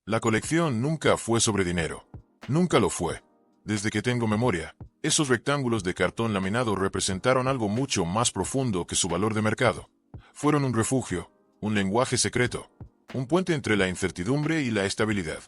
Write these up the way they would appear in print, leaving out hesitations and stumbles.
La colección nunca fue sobre dinero. Nunca lo fue. Desde que tengo memoria, esos rectángulos de cartón laminado representaron algo mucho más profundo que su valor de mercado. Fueron un refugio, un lenguaje secreto, un puente entre la incertidumbre y la estabilidad.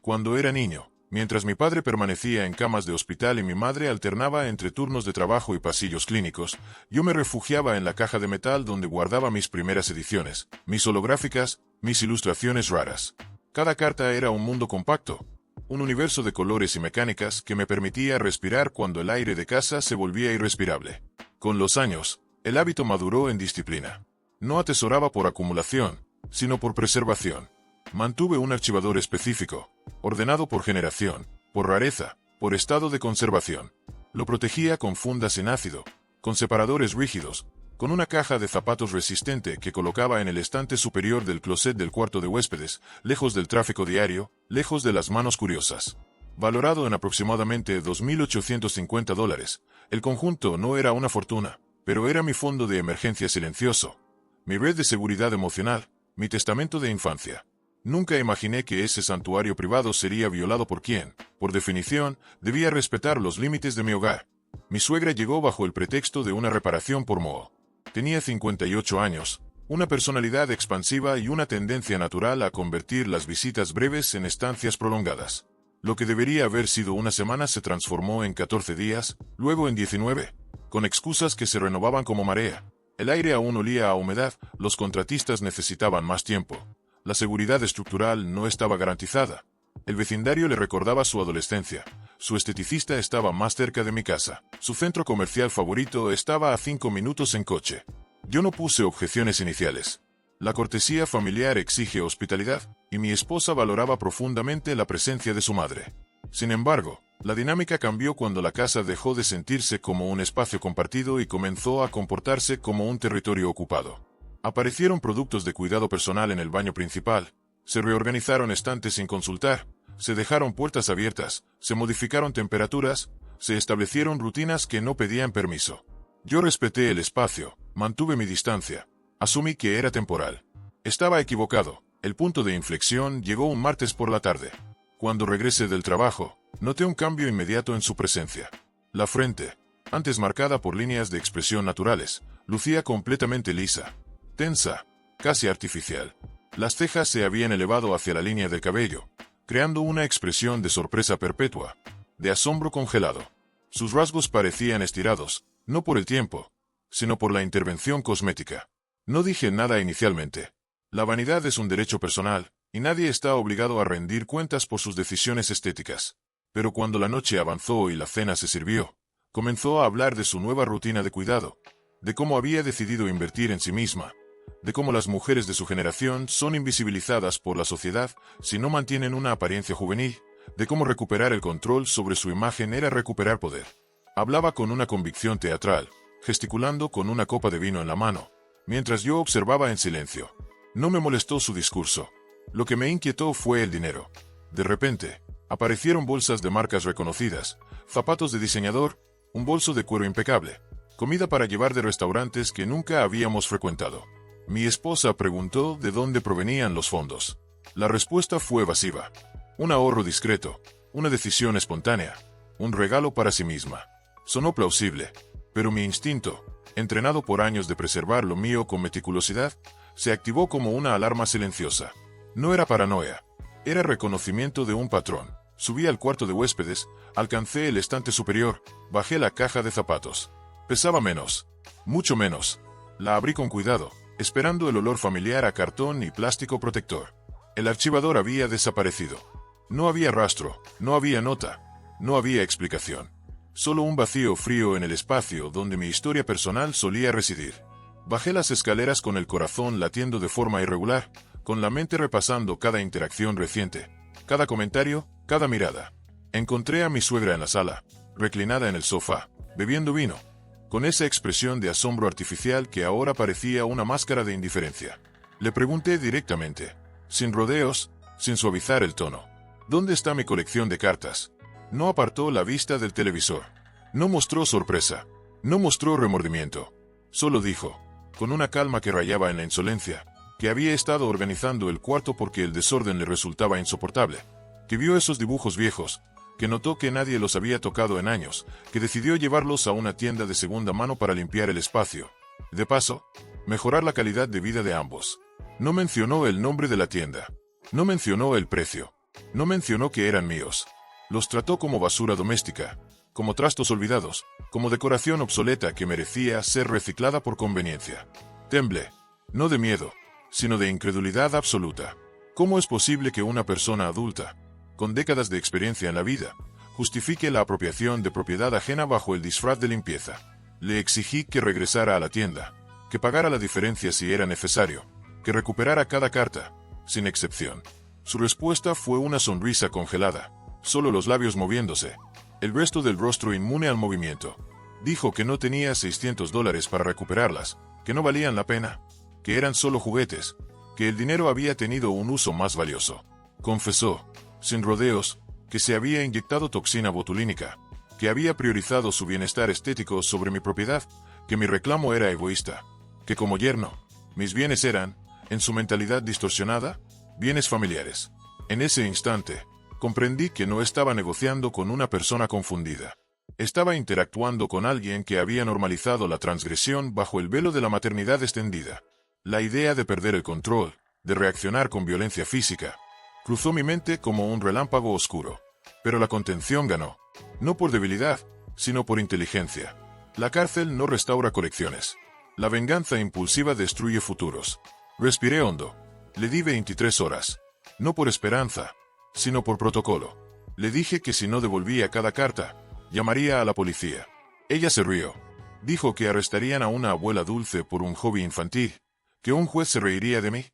Cuando era niño, mientras mi padre permanecía en camas de hospital y mi madre alternaba entre turnos de trabajo y pasillos clínicos, yo me refugiaba en la caja de metal donde guardaba mis primeras ediciones, mis holográficas, mis ilustraciones raras. Cada carta era un mundo compacto, un universo de colores y mecánicas que me permitía respirar cuando el aire de casa se volvía irrespirable. Con los años, el hábito maduró en disciplina. No atesoraba por acumulación, sino por preservación. Mantuve un archivador específico, ordenado por generación, por rareza, por estado de conservación. Lo protegía con fundas en ácido, con separadores rígidos, con una caja de zapatos resistente que colocaba en el estante superior del closet del cuarto de huéspedes, lejos del tráfico diario, lejos de las manos curiosas. Valorado en aproximadamente $2,850, el conjunto no era una fortuna, pero era mi fondo de emergencia silencioso, mi red de seguridad emocional, mi testamento de infancia. Nunca imaginé que ese santuario privado sería violado por quien, por definición, debía respetar los límites de mi hogar. Mi suegra llegó bajo el pretexto de una reparación por moho. Tenía 58 años, una personalidad expansiva y una tendencia natural a convertir las visitas breves en estancias prolongadas. Lo que debería haber sido una semana se transformó en 14 días, luego en 19, con excusas que se renovaban como marea. El aire aún olía a humedad, los contratistas necesitaban más tiempo. La seguridad estructural no estaba garantizada. El vecindario le recordaba su adolescencia. Su esteticista estaba más cerca de mi casa. Su centro comercial favorito estaba a 5 minutos en coche. Yo no puse objeciones iniciales. La cortesía familiar exige hospitalidad, y mi esposa valoraba profundamente la presencia de su madre. Sin embargo, la dinámica cambió cuando la casa dejó de sentirse como un espacio compartido y comenzó a comportarse como un territorio ocupado. Aparecieron productos de cuidado personal en el baño principal, se reorganizaron estantes sin consultar, se dejaron puertas abiertas, se modificaron temperaturas, se establecieron rutinas que no pedían permiso. Yo respeté el espacio, mantuve mi distancia, asumí que era temporal. Estaba equivocado, el punto de inflexión llegó un martes por la tarde. Cuando regresé del trabajo, noté un cambio inmediato en su presencia. La frente, antes marcada por líneas de expresión naturales, lucía completamente lisa, tensa, casi artificial. Las cejas se habían elevado hacia la línea del cabello, creando una expresión de sorpresa perpetua, de asombro congelado. Sus rasgos parecían estirados, no por el tiempo, sino por la intervención cosmética. No dije nada inicialmente. La vanidad es un derecho personal, y nadie está obligado a rendir cuentas por sus decisiones estéticas. Pero cuando la noche avanzó y la cena se sirvió, comenzó a hablar de su nueva rutina de cuidado, de cómo había decidido invertir en sí misma, de cómo las mujeres de su generación son invisibilizadas por la sociedad si no mantienen una apariencia juvenil, de cómo recuperar el control sobre su imagen era recuperar poder. Hablaba con una convicción teatral, gesticulando con una copa de vino en la mano, mientras yo observaba en silencio. No me molestó su discurso. Lo que me inquietó fue el dinero. De repente, aparecieron bolsas de marcas reconocidas, zapatos de diseñador, un bolso de cuero impecable, comida para llevar de restaurantes que nunca habíamos frecuentado. Mi esposa preguntó de dónde provenían los fondos. La respuesta fue evasiva. Un ahorro discreto, una decisión espontánea, un regalo para sí misma. Sonó plausible, pero mi instinto, entrenado por años de preservar lo mío con meticulosidad, se activó como una alarma silenciosa. No era paranoia, era reconocimiento de un patrón. Subí al cuarto de huéspedes, alcancé el estante superior, bajé la caja de zapatos. Pesaba menos, mucho menos. La abrí con cuidado, esperando el olor familiar a cartón y plástico protector. El archivador había desaparecido. No había rastro, no había nota, no había explicación. Solo un vacío frío en el espacio donde mi historia personal solía residir. Bajé las escaleras con el corazón latiendo de forma irregular, con la mente repasando cada interacción reciente, cada comentario, cada mirada. Encontré a mi suegra en la sala, reclinada en el sofá, bebiendo vino, con esa expresión de asombro artificial que ahora parecía una máscara de indiferencia. Le pregunté directamente, sin rodeos, sin suavizar el tono. ¿Dónde está mi colección de cartas? No apartó la vista del televisor. No mostró sorpresa. No mostró remordimiento. Solo dijo, con una calma que rayaba en la insolencia, que había estado organizando el cuarto porque el desorden le resultaba insoportable, que vio esos dibujos viejos, que notó que nadie los había tocado en años, que decidió llevarlos a una tienda de segunda mano para limpiar el espacio. De paso, mejorar la calidad de vida de ambos. No mencionó el nombre de la tienda. No mencionó el precio. No mencionó que eran míos. Los trató como basura doméstica, como trastos olvidados, como decoración obsoleta que merecía ser reciclada por conveniencia. Temblé, no de miedo, sino de incredulidad absoluta. ¿Cómo es posible que una persona adulta, con décadas de experiencia en la vida, justifique la apropiación de propiedad ajena bajo el disfraz de limpieza? Le exigí que regresara a la tienda, que pagara la diferencia si era necesario, que recuperara cada carta, sin excepción. Su respuesta fue una sonrisa congelada, solo los labios moviéndose, el resto del rostro inmune al movimiento. Dijo que no tenía $600 para recuperarlas, que no valían la pena, que eran solo juguetes, que el dinero había tenido un uso más valioso. Confesó, sin rodeos, que se había inyectado toxina botulínica, que había priorizado su bienestar estético sobre mi propiedad, que mi reclamo era egoísta, que como yerno, mis bienes eran, en su mentalidad distorsionada, bienes familiares. En ese instante, comprendí que no estaba negociando con una persona confundida. Estaba interactuando con alguien que había normalizado la transgresión bajo el velo de la maternidad extendida. La idea de perder el control, de reaccionar con violencia física, cruzó mi mente como un relámpago oscuro. Pero la contención ganó, no por debilidad, sino por inteligencia. La cárcel no restaura colecciones. La venganza impulsiva destruye futuros. Respiré hondo. Le di 23 horas. No por esperanza, sino por protocolo. Le dije que si no devolvía cada carta, llamaría a la policía. Ella se rió. Dijo que arrestarían a una abuela dulce por un hobby infantil, que un juez se reiría de mí,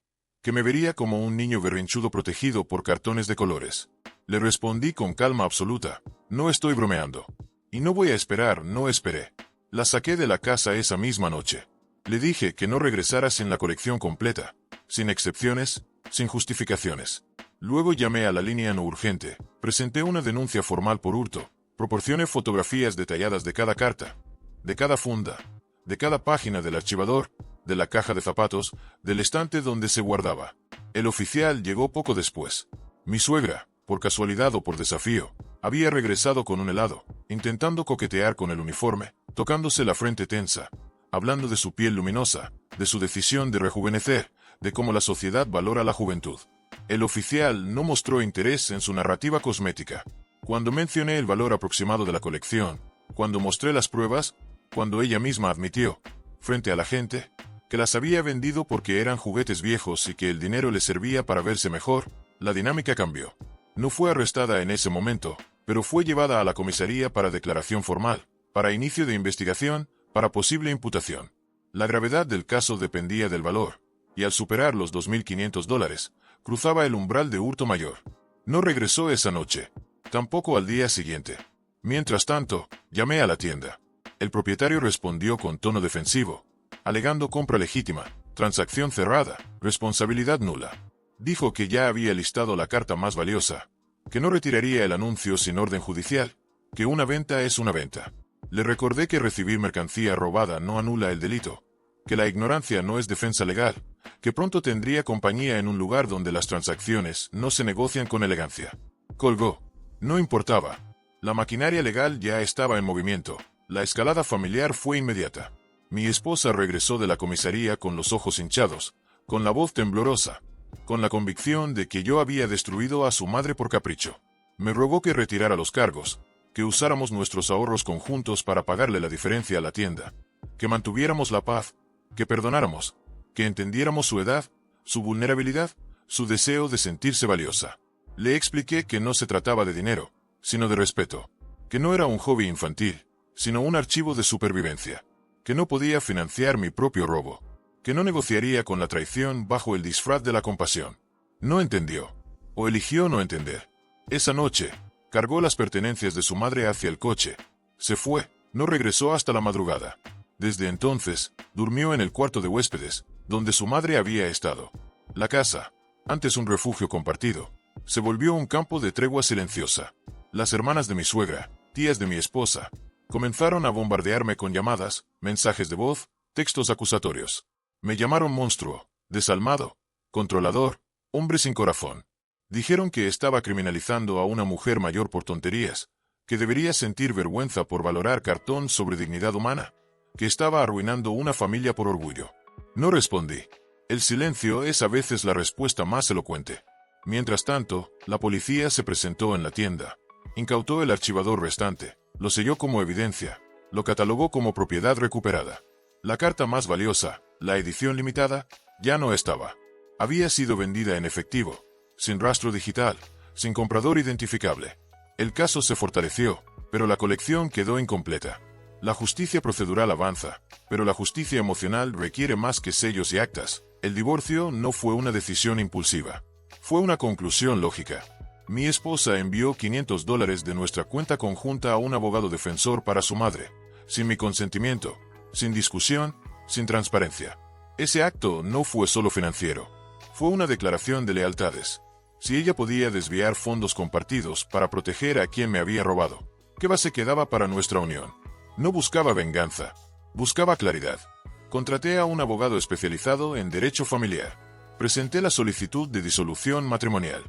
que me vería como un niño berrinchudo protegido por cartones de colores. Le respondí con calma absoluta, no estoy bromeando. Y no voy a esperar, no esperé. La saqué de la casa esa misma noche. Le dije que no regresara sin la colección completa, sin excepciones, sin justificaciones. Luego llamé a la línea no urgente, presenté una denuncia formal por hurto, proporcioné fotografías detalladas de cada carta, de cada funda, de cada página del archivador, de la caja de zapatos, del estante donde se guardaba. El oficial llegó poco después. Mi suegra, por casualidad o por desafío, había regresado con un helado, intentando coquetear con el uniforme, tocándose la frente tensa, hablando de su piel luminosa, de su decisión de rejuvenecer, de cómo la sociedad valora la juventud. El oficial no mostró interés en su narrativa cosmética. Cuando mencioné el valor aproximado de la colección, cuando mostré las pruebas, cuando ella misma admitió, frente a la gente, que las había vendido porque eran juguetes viejos y que el dinero le servía para verse mejor, la dinámica cambió. No fue arrestada en ese momento, pero fue llevada a la comisaría para declaración formal, para inicio de investigación, para posible imputación. La gravedad del caso dependía del valor, y al superar los $2.500, cruzaba el umbral de hurto mayor. No regresó esa noche, tampoco al día siguiente. Mientras tanto, llamé a la tienda. El propietario respondió con tono defensivo, alegando compra legítima, transacción cerrada, responsabilidad nula. Dijo que ya había listado la carta más valiosa, que no retiraría el anuncio sin orden judicial, que una venta es una venta. Le recordé que recibir mercancía robada no anula el delito, que la ignorancia no es defensa legal, que pronto tendría compañía en un lugar donde las transacciones no se negocian con elegancia. Colgó. No importaba. La maquinaria legal ya estaba en movimiento. La escalada familiar fue inmediata. Mi esposa regresó de la comisaría con los ojos hinchados, con la voz temblorosa, con la convicción de que yo había destruido a su madre por capricho. Me rogó que retirara los cargos, que usáramos nuestros ahorros conjuntos para pagarle la diferencia a la tienda, que mantuviéramos la paz, que perdonáramos, que entendiéramos su edad, su vulnerabilidad, su deseo de sentirse valiosa. Le expliqué que no se trataba de dinero, sino de respeto, que no era un hobby infantil, sino un archivo de supervivencia, que no podía financiar mi propio robo, que no negociaría con la traición bajo el disfraz de la compasión. No entendió, o eligió no entender. Esa noche, cargó las pertenencias de su madre hacia el coche. Se fue, no regresó hasta la madrugada. Desde entonces, durmió en el cuarto de huéspedes, donde su madre había estado. La casa, antes un refugio compartido, se volvió un campo de tregua silenciosa. Las hermanas de mi suegra, tías de mi esposa, comenzaron a bombardearme con llamadas, mensajes de voz, textos acusatorios. Me llamaron monstruo, desalmado, controlador, hombre sin corazón. Dijeron que estaba criminalizando a una mujer mayor por tonterías, que debería sentir vergüenza por valorar cartón sobre dignidad humana, que estaba arruinando una familia por orgullo. No respondí. El silencio es a veces la respuesta más elocuente. Mientras tanto, la policía se presentó en la tienda, incautó el archivador restante, lo selló como evidencia, lo catalogó como propiedad recuperada. La carta más valiosa, la edición limitada, ya no estaba. Había sido vendida en efectivo, sin rastro digital, sin comprador identificable. El caso se fortaleció, pero la colección quedó incompleta. La justicia procedural avanza, pero la justicia emocional requiere más que sellos y actas. El divorcio no fue una decisión impulsiva. Fue una conclusión lógica. Mi esposa envió $500 de nuestra cuenta conjunta a un abogado defensor para su madre, sin mi consentimiento, sin discusión, sin transparencia. Ese acto no fue solo financiero. Fue una declaración de lealtades. Si ella podía desviar fondos compartidos para proteger a quien me había robado, ¿qué base quedaba para nuestra unión? No buscaba venganza, buscaba claridad. Contraté a un abogado especializado en derecho familiar. Presenté la solicitud de disolución matrimonial.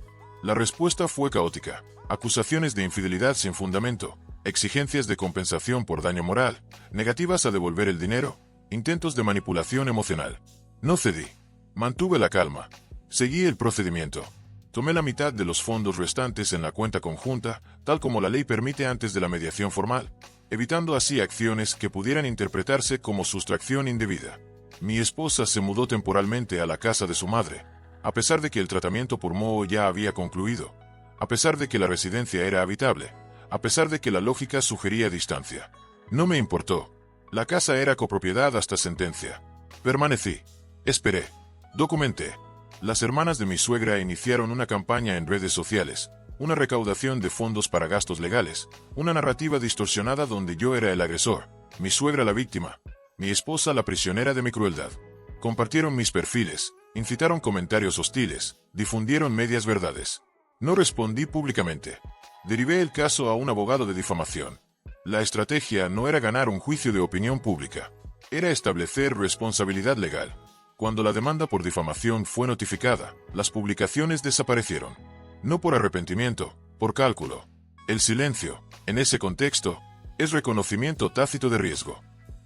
La respuesta fue caótica. Acusaciones de infidelidad sin fundamento, exigencias de compensación por daño moral, negativas a devolver el dinero, intentos de manipulación emocional. No cedí. Mantuve la calma. Seguí el procedimiento. Tomé la mitad de los fondos restantes en la cuenta conjunta, tal como la ley permite antes de la mediación formal, evitando así acciones que pudieran interpretarse como sustracción indebida. Mi esposa se mudó temporalmente a la casa de su madre, a pesar de que el tratamiento por moho ya había concluido, a pesar de que la residencia era habitable, a pesar de que la lógica sugería distancia. No me importó. La casa era copropiedad hasta sentencia. Permanecí. Esperé. Documenté. Las hermanas de mi suegra iniciaron una campaña en redes sociales, una recaudación de fondos para gastos legales, una narrativa distorsionada donde yo era el agresor, mi suegra la víctima, mi esposa la prisionera de mi crueldad. Compartieron mis perfiles, incitaron comentarios hostiles, difundieron medias verdades. No respondí públicamente. Derivé el caso a un abogado de difamación. La estrategia no era ganar un juicio de opinión pública, era establecer responsabilidad legal. Cuando la demanda por difamación fue notificada, las publicaciones desaparecieron. No por arrepentimiento, por cálculo. El silencio, en ese contexto, es reconocimiento tácito de riesgo.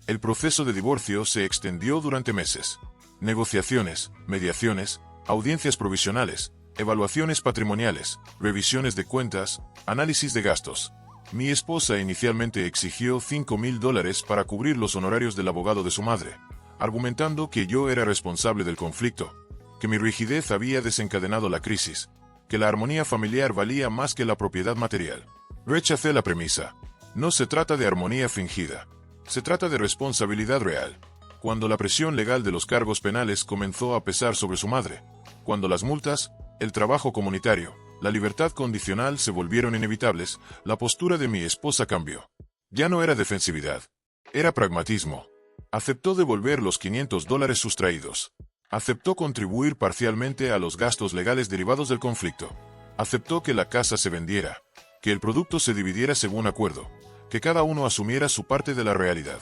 El proceso de divorcio se extendió durante meses. Negociaciones, mediaciones, audiencias provisionales, evaluaciones patrimoniales, revisiones de cuentas, análisis de gastos. Mi esposa inicialmente exigió $5,000 para cubrir los honorarios del abogado de su madre, argumentando que yo era responsable del conflicto, que mi rigidez había desencadenado la crisis, que la armonía familiar valía más que la propiedad material. Rechacé la premisa. No se trata de armonía fingida, se trata de responsabilidad real. Cuando la presión legal de los cargos penales comenzó a pesar sobre su madre, cuando las multas, el trabajo comunitario, la libertad condicional se volvieron inevitables, la postura de mi esposa cambió. Ya no era defensividad, era pragmatismo. Aceptó devolver los $500 sustraídos. Aceptó contribuir parcialmente a los gastos legales derivados del conflicto. Aceptó que la casa se vendiera, que el producto se dividiera según acuerdo, que cada uno asumiera su parte de la realidad.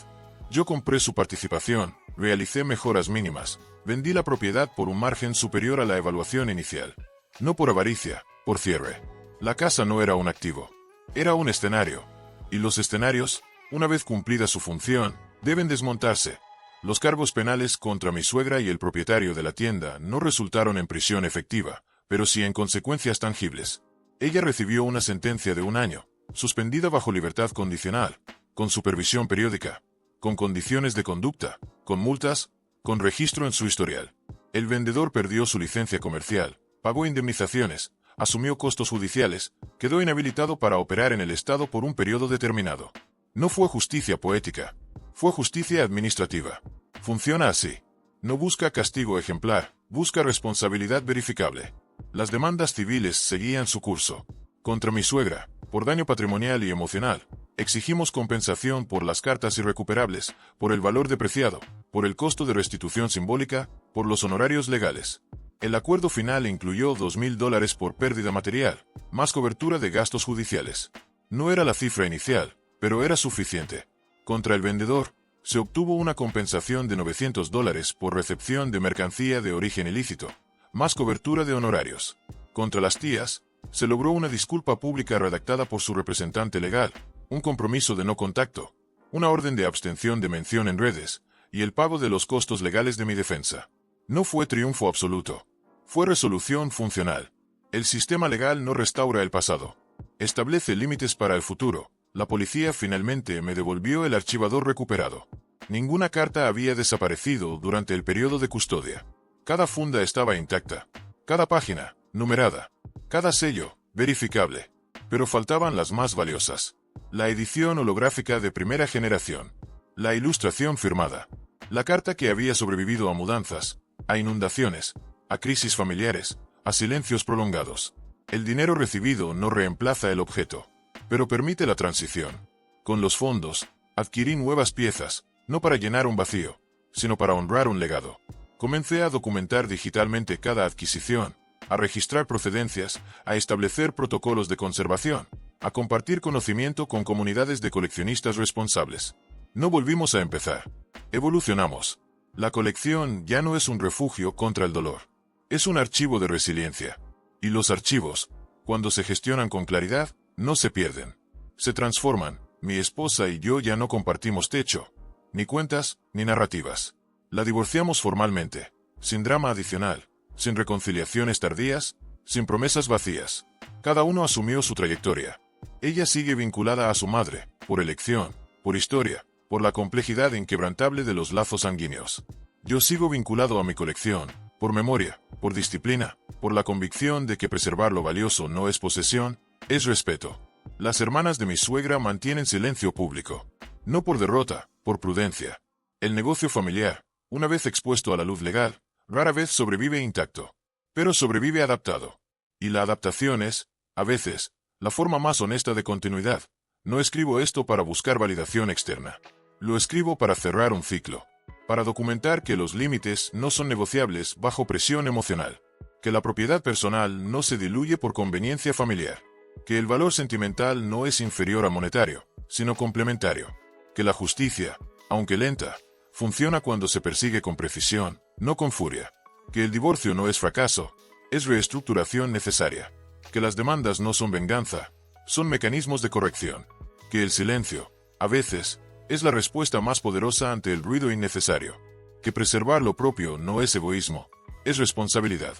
Yo compré su participación, realicé mejoras mínimas, vendí la propiedad por un margen superior a la evaluación inicial. No por avaricia, por cierre. La casa no era un activo, era un escenario. Y los escenarios, una vez cumplida su función, deben desmontarse. Los cargos penales contra mi suegra y el propietario de la tienda no resultaron en prisión efectiva, pero sí en consecuencias tangibles. Ella recibió una sentencia de 1 año, suspendida bajo libertad condicional, con supervisión periódica, con condiciones de conducta, con multas, con registro en su historial. El vendedor perdió su licencia comercial, pagó indemnizaciones, asumió costos judiciales, quedó inhabilitado para operar en el Estado por un periodo determinado. No fue justicia poética. Fue justicia administrativa. Funciona así. No busca castigo ejemplar, busca responsabilidad verificable. Las demandas civiles seguían su curso. Contra mi suegra, por daño patrimonial y emocional, exigimos compensación por las cartas irrecuperables, por el valor depreciado, por el costo de restitución simbólica, por los honorarios legales. El acuerdo final incluyó $2,000 por pérdida material, más cobertura de gastos judiciales. No era la cifra inicial, pero era suficiente. Contra el vendedor, se obtuvo una compensación de $900 por recepción de mercancía de origen ilícito, más cobertura de honorarios. Contra las tías, se logró una disculpa pública redactada por su representante legal, un compromiso de no contacto, una orden de abstención de mención en redes, y el pago de los costos legales de mi defensa. No fue triunfo absoluto. Fue resolución funcional. El sistema legal no restaura el pasado. Establece límites para el futuro. La policía finalmente me devolvió el archivador recuperado. Ninguna carta había desaparecido durante el periodo de custodia. Cada funda estaba intacta. Cada página, numerada. Cada sello, verificable. Pero faltaban las más valiosas. La edición holográfica de primera generación. La ilustración firmada. La carta que había sobrevivido a mudanzas, a inundaciones, a crisis familiares, a silencios prolongados. El dinero recibido no reemplaza el objeto, pero permite la transición. Con los fondos, adquirí nuevas piezas, no para llenar un vacío, sino para honrar un legado. Comencé a documentar digitalmente cada adquisición, a registrar procedencias, a establecer protocolos de conservación, a compartir conocimiento con comunidades de coleccionistas responsables. No volvimos a empezar. Evolucionamos. La colección ya no es un refugio contra el dolor. Es un archivo de resiliencia. Y los archivos, cuando se gestionan con claridad, no se pierden. Se transforman. Mi esposa y yo ya no compartimos techo, ni cuentas, ni narrativas. La divorciamos formalmente, sin drama adicional, sin reconciliaciones tardías, sin promesas vacías. Cada uno asumió su trayectoria. Ella sigue vinculada a su madre, por elección, por historia, por la complejidad inquebrantable de los lazos sanguíneos. Yo sigo vinculado a mi colección, por memoria, por disciplina, por la convicción de que preservar lo valioso no es posesión, es respeto. Las hermanas de mi suegra mantienen silencio público. No por derrota, por prudencia. El negocio familiar, una vez expuesto a la luz legal, rara vez sobrevive intacto. Pero sobrevive adaptado. Y la adaptación es, a veces, la forma más honesta de continuidad. No escribo esto para buscar validación externa. Lo escribo para cerrar un ciclo. Para documentar que los límites no son negociables bajo presión emocional. Que la propiedad personal no se diluye por conveniencia familiar. Que el valor sentimental no es inferior al monetario, sino complementario. Que la justicia, aunque lenta, funciona cuando se persigue con precisión, no con furia. Que el divorcio no es fracaso, es reestructuración necesaria. Que las demandas no son venganza, son mecanismos de corrección. Que el silencio, a veces, es la respuesta más poderosa ante el ruido innecesario. Que preservar lo propio no es egoísmo, es responsabilidad.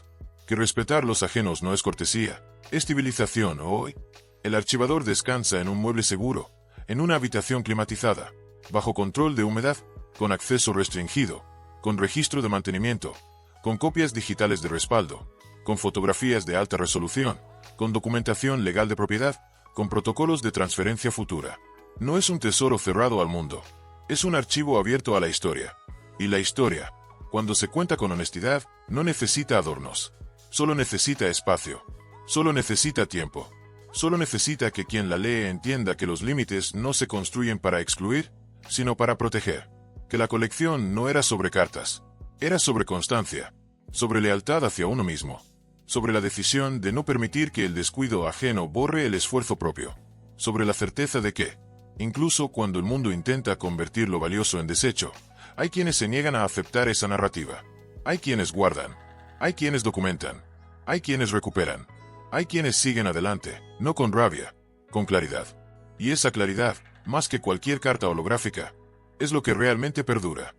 Que respetar los ajenos no es cortesía, es civilización. Hoy, el archivador descansa en un mueble seguro, en una habitación climatizada, bajo control de humedad, con acceso restringido, con registro de mantenimiento, con copias digitales de respaldo, con fotografías de alta resolución, con documentación legal de propiedad, con protocolos de transferencia futura. No es un tesoro cerrado al mundo, es un archivo abierto a la historia. Y la historia, cuando se cuenta con honestidad, no necesita adornos. Solo necesita espacio. Solo necesita tiempo. Solo necesita que quien la lee entienda que los límites no se construyen para excluir, sino para proteger. Que la colección no era sobre cartas, era sobre constancia, sobre lealtad hacia uno mismo, sobre la decisión de no permitir que el descuido ajeno borre el esfuerzo propio, sobre la certeza de que, incluso cuando el mundo intenta convertir lo valioso en desecho, hay quienes se niegan a aceptar esa narrativa. Hay quienes guardan, hay quienes documentan, hay quienes recuperan, hay quienes siguen adelante, no con rabia, con claridad. Y esa claridad, más que cualquier carta holográfica, es lo que realmente perdura.